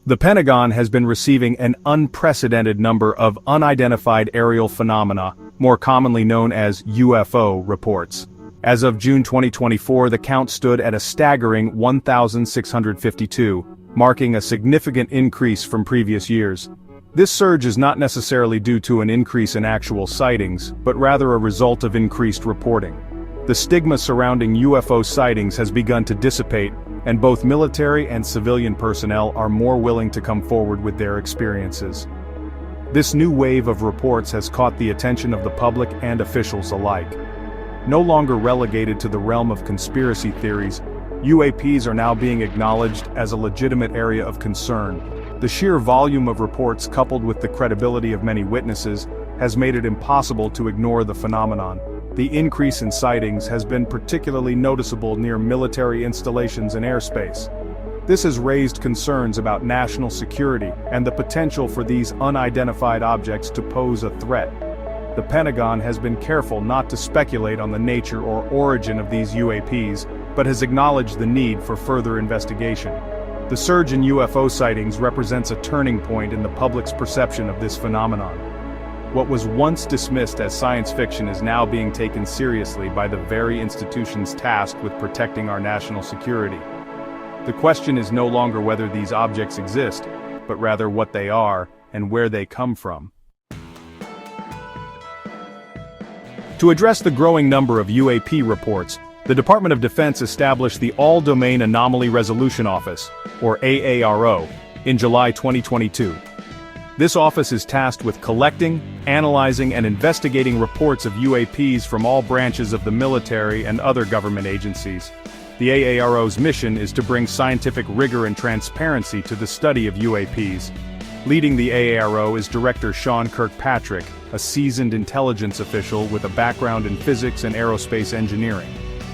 The Pentagon has been receiving an unprecedented number of unidentified aerial phenomena, more commonly known as UFO reports. As of June 2024, the count stood at a staggering 1,652, marking a significant increase from previous years. This surge is not necessarily due to an increase in actual sightings, but rather a result of increased reporting. The stigma surrounding UFO sightings has begun to dissipate, and both military and civilian personnel are more willing to come forward with their experiences. This new wave of reports has caught the attention of the public and officials alike. No longer relegated to the realm of conspiracy theories, UAPs are now being acknowledged as a legitimate area of concern. The sheer volume of reports coupled with the credibility of many witnesses has made it impossible to ignore the phenomenon. The increase in sightings has been particularly noticeable near military installations and airspace. This has raised concerns about national security and the potential for these unidentified objects to pose a threat. The Pentagon has been careful not to speculate on the nature or origin of these UAPs, but has acknowledged the need for further investigation. The surge in UFO sightings represents a turning point in the public's perception of this phenomenon. What was once dismissed as science fiction is now being taken seriously by the very institutions tasked with protecting our national security. The question is no longer whether these objects exist, but rather what they are and where they come from. To address the growing number of UAP reports, the Department of Defense established the All-Domain Anomaly Resolution Office, or AARO, in July 2022. This office is tasked with collecting, analyzing, and investigating reports of UAPs from all branches of the military and other government agencies. The AARO's mission is to bring scientific rigor and transparency to the study of UAPs. Leading the AARO is Director Sean Kirkpatrick, a seasoned intelligence official with a background in physics and aerospace engineering.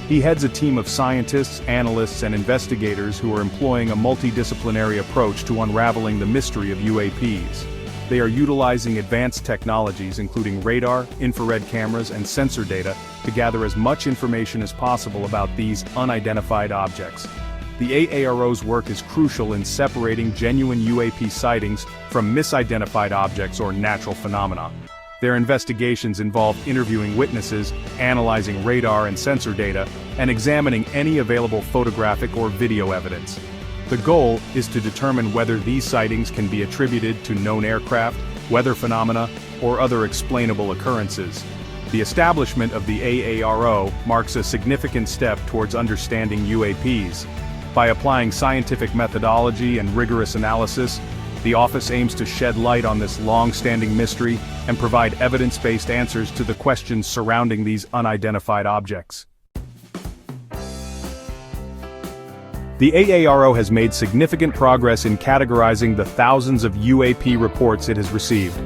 He heads a team of scientists, analysts, and investigators who are employing a multidisciplinary approach to unraveling the mystery of UAPs. They are utilizing advanced technologies including radar, infrared cameras, and sensor data to gather as much information as possible about these unidentified objects. The AARO's work is crucial in separating genuine UAP sightings from misidentified objects or natural phenomena. Their investigations involve interviewing witnesses, analyzing radar and sensor data, and examining any available photographic or video evidence. The goal is to determine whether these sightings can be attributed to known aircraft, weather phenomena, or other explainable occurrences. The establishment of the AARO marks a significant step towards understanding UAPs. By applying scientific methodology and rigorous analysis, the office aims to shed light on this long-standing mystery and provide evidence-based answers to the questions surrounding these unidentified objects. The AARO has made significant progress in categorizing the thousands of UAP reports it has received.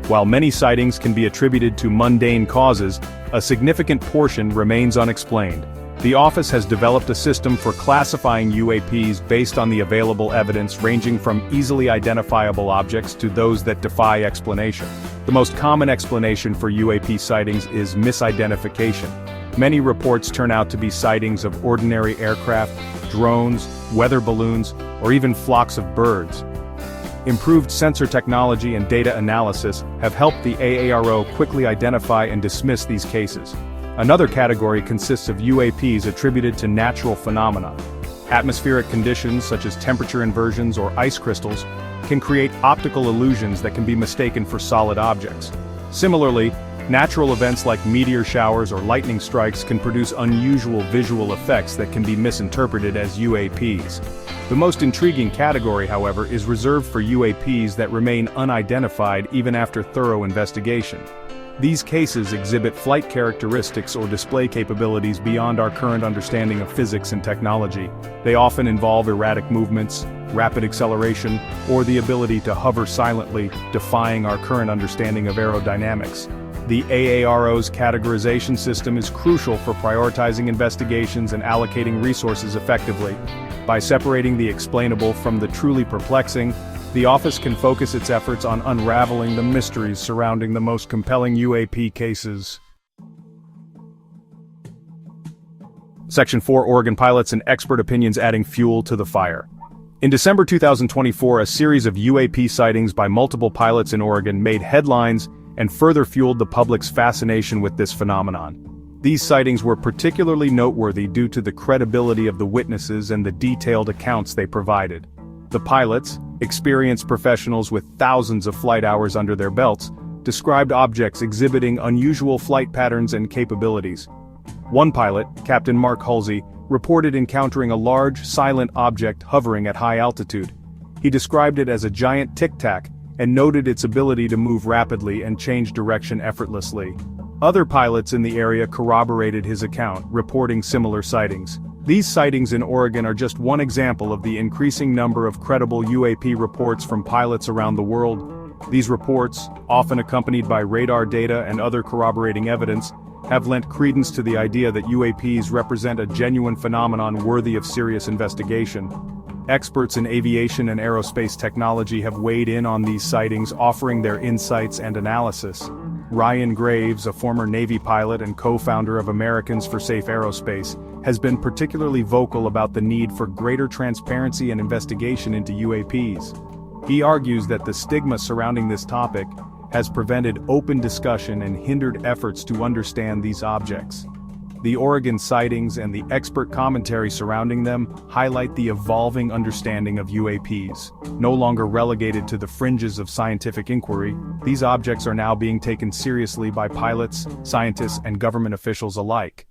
While many sightings can be attributed to mundane causes, a significant portion remains unexplained. The office has developed a system for classifying UAPs based on the available evidence ranging from easily identifiable objects to those that defy explanation. The most common explanation for UAP sightings is misidentification. Many reports turn out to be sightings of ordinary aircraft, drones, weather balloons, or even flocks of birds. Improved sensor technology and data analysis have helped the AARO quickly identify and dismiss these cases. Another category consists of UAPs attributed to natural phenomena. Atmospheric conditions such as temperature inversions or ice crystals can create optical illusions that can be mistaken for solid objects. Similarly, natural events like meteor showers or lightning strikes can produce unusual visual effects that can be misinterpreted as UAPs. The most intriguing category, however, is reserved for UAPs that remain unidentified even after thorough investigation. These cases exhibit flight characteristics or display capabilities beyond our current understanding of physics and technology. They often involve erratic movements, rapid acceleration, or the ability to hover silently, defying our current understanding of aerodynamics. The AARO's categorization system is crucial for prioritizing investigations and allocating resources effectively. By separating the explainable from the truly perplexing, the office can focus its efforts on unraveling the mysteries surrounding the most compelling UAP cases. Section 4: Oregon pilots and expert opinions adding fuel to the fire. In December 2024, a series of UAP sightings by multiple pilots in Oregon made headlines and further fueled the public's fascination with this phenomenon. These sightings were particularly noteworthy due to the credibility of the witnesses and the detailed accounts they provided. The pilots, experienced professionals with thousands of flight hours under their belts, described objects exhibiting unusual flight patterns and capabilities. One pilot, Captain Mark Halsey, reported encountering a large, silent object hovering at high altitude. He described it as a giant tic-tac and noted its ability to move rapidly and change direction effortlessly. Other pilots in the area corroborated his account, reporting similar sightings. These sightings in Oregon are just one example of the increasing number of credible UAP reports from pilots around the world. These reports, often accompanied by radar data and other corroborating evidence, have lent credence to the idea that UAPs represent a genuine phenomenon worthy of serious investigation. Experts in aviation and aerospace technology have weighed in on these sightings, offering their insights and analysis. Ryan Graves, a former Navy pilot and co-founder of Americans for Safe Aerospace, has been particularly vocal about the need for greater transparency and investigation into UAPs. He argues that the stigma surrounding this topic has prevented open discussion and hindered efforts to understand these objects. The Oregon sightings and the expert commentary surrounding them highlight the evolving understanding of UAPs. No longer relegated to the fringes of scientific inquiry, these objects are now being taken seriously by pilots, scientists, and government officials alike.